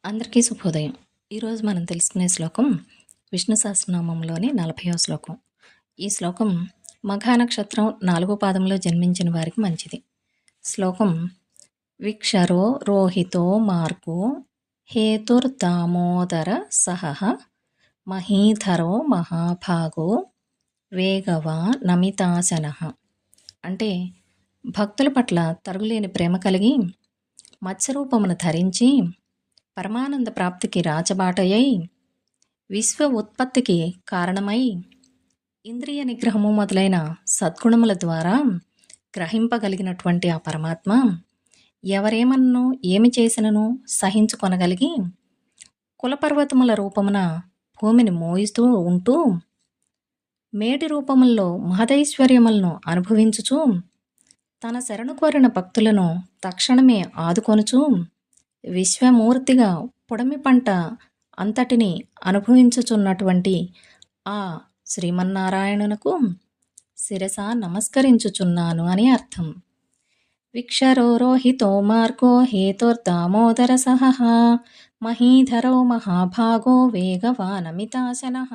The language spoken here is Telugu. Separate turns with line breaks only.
అందరికీ శుభోదయం. ఈరోజు మనం తెలుసుకునే శ్లోకం విష్ణు సహస్రనామంలోని 40వ శ్లోకం. ఈ శ్లోకం మఘా నక్షత్రం 4వ పాదంలో జన్మించిన వారికి మంచిది. శ్లోకం విక్షరో రోహితో మార్గో హేతుర్దామోదర సహః మహీధరో మహాభాగో వేగవా నమితాశనః. అంటే భక్తుల పట్ల తరుగులేని ప్రేమ కలిగి మత్స్యరూపమును ధరించి పరమానంద ప్రాప్తికి రాచబాటయై విశ్వ ఉత్పత్తికి కారణమై ఇంద్రియ నిగ్రహము మొదలైన సద్గుణముల ద్వారా గ్రహింపగలిగినటువంటి ఆ పరమాత్మ ఎవరేమన్నో ఏమి చేసినను సహించుకొనగలిగి కులపర్వతముల రూపమున భూమిని మోయిస్తూ ఉంటూ మేటి రూపముల్లో మహదైశ్వర్యములను అనుభవించుచు తన శరణు కోరిన భక్తులను తక్షణమే ఆదుకొనుచు విశ్వమూర్తిగా పుడమి పంట అంతటిని అనుభవించుచున్నటువంటి ఆ శ్రీమన్నారాయణునకు శిరస నమస్కరించుచున్నాను అని అర్థం. విక్షరో రోహితో మార్గో హేతుర్దామోదర సహః మహీధరో మహాభాగో వేగవానమితాశనః.